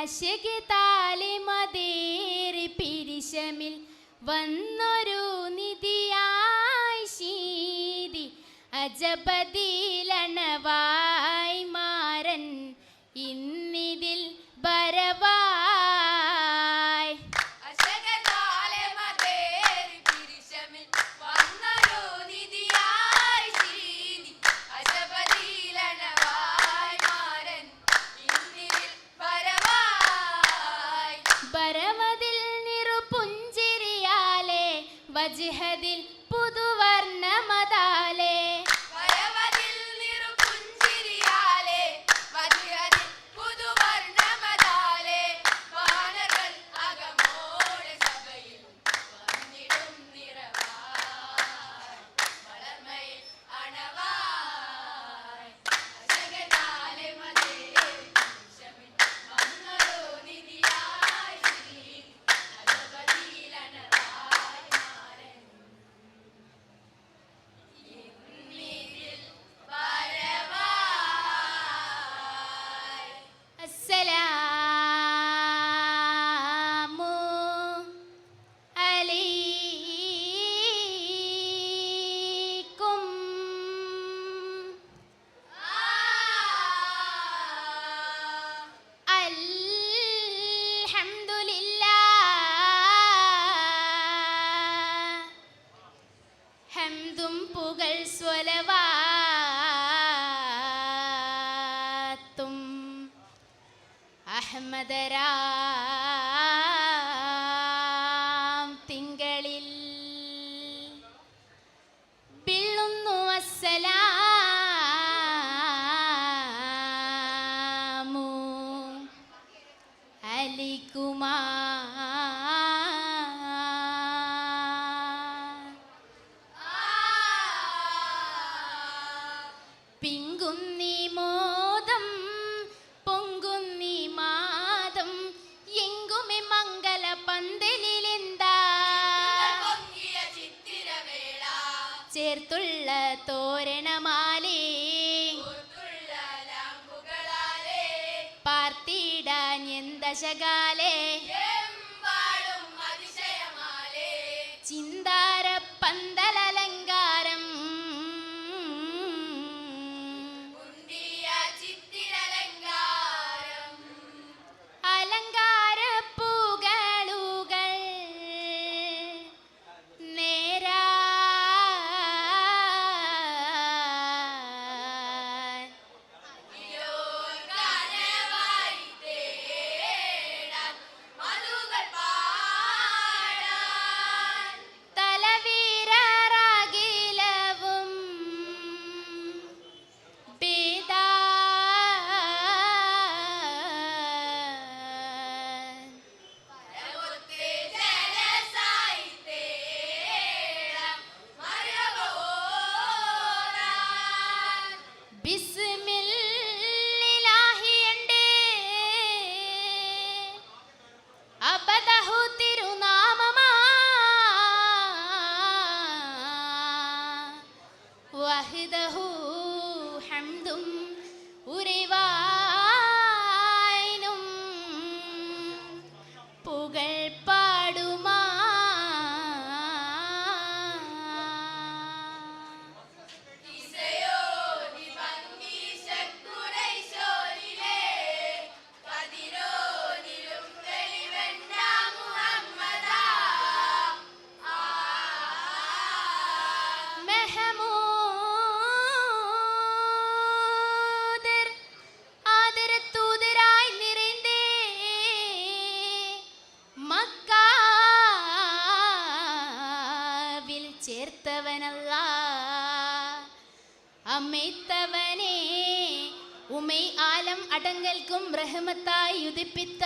അശകതാലെ മതേറി പിരിശമിൽ വന്നൊരു നിധിയായി ശീതി അജപതിലണവായി മാറൻ ഇന്നിതിൽ ബരവായി. ബരമതിൽ നിറുപുഞ്ചിരിയാലെ വജ്ഹദിൽ പുതുവർണ്ണമതാലെ ഹംദും പുകൾ സ്വലവാത്തും അഹ്മദരാം തിങ്കളിൽ ബിള്ളുന്നു അസ്സലാമു അലൈക്കുമാ. പിങ്കുന്നി മോദം പൊങ്കുന്നി മാദം എങ്കുമെ മംഗല പന്തലിലെന്താ ചേർത്തുള്ള തോരണമാലേ പാർത്തിടാഞ്ഞെന്തശകാലേ ചിന്താര പന്തലലങ്കാരം അലങ്കാര പൂകളുകൾ നേരാ തലവീരറാകിലവും ബേദാ ബിസ്മില്ലാഹിയണ്ടേ അബദഹു തിരുനാമമാ വഹ്ദഹു ഹംദും ഉരിവായിനും പുകൾ പാടുമാ. മെഹമൂദർ ആദരത്തൂതരായി നിറൈന്തേ മക്കാവിൽ ചേർത്തവനല്ല അമ്മത്തവനേ ഉമൈ ആലം അടങ്ങൽക്കും റഹ്മത്തായി ഉദിപ്പിത്ത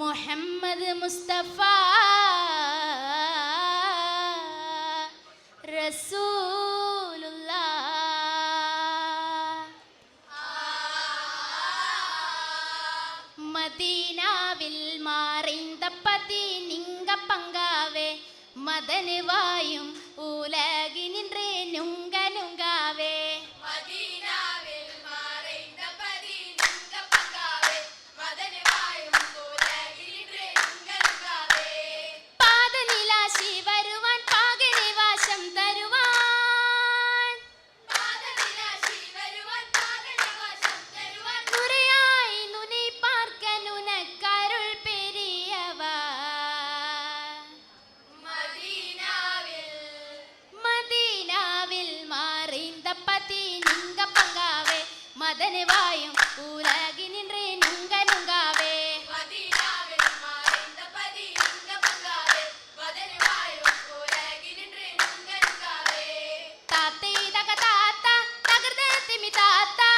മുഹമ്മദ് മുസ്തഫ റസൂലുള്ളാഹ്. മദീനാവിൽ മാറിന്തപ്പതി നിങ്ക പങ്കാവേ മദനുവായും ഉലകിനിன்றே നുങ്ക നുങ്കാവേ. മദീനാവിൽ മാറിന്തപ്പതി നിങ്ക പങ്കാവേ മദനുവായും மதனவாயும் உலகினின்றே நுங்க நுங்காவே தாத்தை தக தாத்தா தகர்த திமி தாத்தா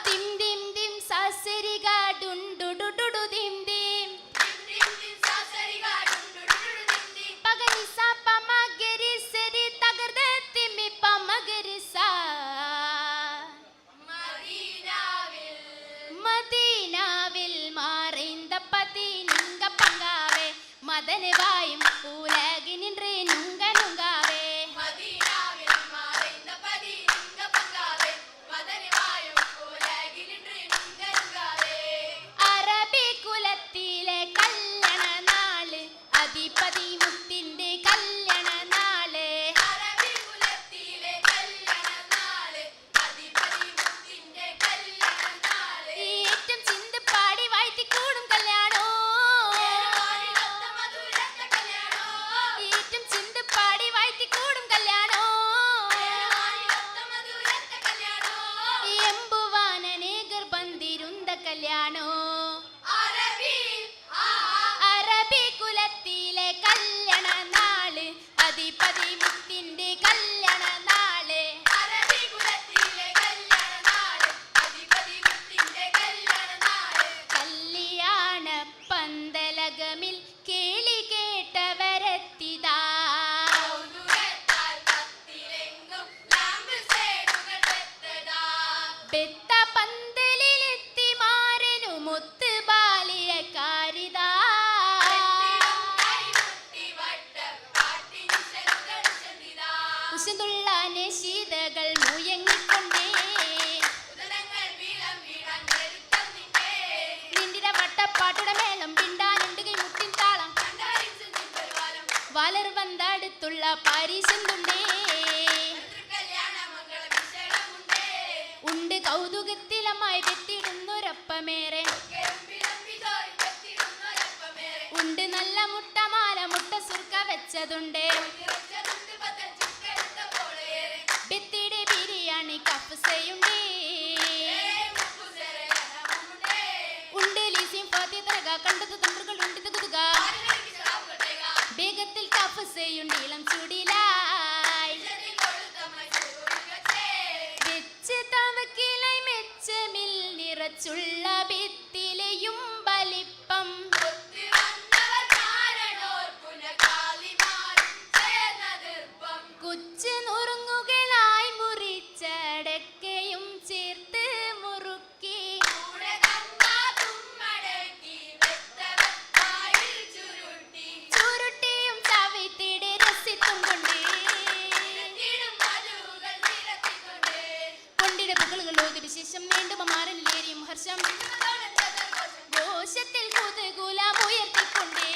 திம் திம் திம் சசரிகா டுண்டு டுடு திம் திம் பகரி சா பமகரி சரி தகர்த திமி பமகரி சா மதீனாவில் மறைந்த பதி நீங்க பங்காவே மதனவாயும் உலகினின்றே நுங்க நுங்காவே அரபി കുലത്തിലെ കല്യാണ നാള് അധിപതി മുത്തിന്റെ കല്യാണ നാള് ഏറ്റം ചിന്ത് പാടി വാഴ്ത്തി കൂടും കല്യാണോ ഏറ്റം ചിന്ത് പാടി വാഴ്ത്തി കൂടും കല്യാണോ എമ്പുവാനനേകർ ബന്ധിരുന്ന കല്യാണോ അറബി കുലത്തിലെ കല്യാണ നാള് അധിപതി മുത്തിന്റെ കല്യാണ നാള് കല്യാണ പന്തലകമിൽ കേളി കേട്ടവരെത്തിതാ ബെത്ത പന്തലിലെത്തി മാറിനു മുത്ത് ബാലിയ കാരിതാ ഉശന്തുള്ള നിശീതകൾ മുയങ്ങിക്കൊണ്ടേ നിന്ദിര വട്ടപ്പാട്ടുടെ മേളം പിണ്ടാനുണ്ടുകൈ മുട്ടിൻ താളം വളർ വന്തടുത്തുള്ള പാരീശന്തുണ്ടേ ഉണ്ട് കൗതുകത്തിലമായി വെത്തിടുന്നൊരപ്പമേറെ ഉണ്ട് നല്ല മുട്ടമാല മുട്ട സുർക്ക വെച്ചതുണ്ട് ബെത്തിയുടെ ബിരിയാണി കഫ്സയുണ്ട് ഉണ്ട് ലീസിയും ഫാത്തി തരക കണ്ടത് തന്ത്രകൾ ഉണ്ട് തുക വേഗത്തിൽ കഫ്സയുണ്ട് ഇളം ചൂടിലായി വെച്ച് തവക്കിലായി മെച്ചമിൽ നിറച്ചുള്ള ഭിത്തിലെയും വലിപ്പം കുച്ച് നുറുങ്ങുകളായി മുറിച്ചടക്കയും ചേർത്ത് മുറുക്കി ചുരുട്ടിയും ചവിത്തിടെ രസിത്തും കൊണ്ട് കൊണ്ടിട പുകളുകളോത് വിശേഷം നീണ്ടും മാറനിലേറിയും ഹർഷം ഘോഷത്തിൽ കുതകൂലം ഉയർത്തിക്കൊണ്ടേ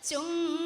ചുങ്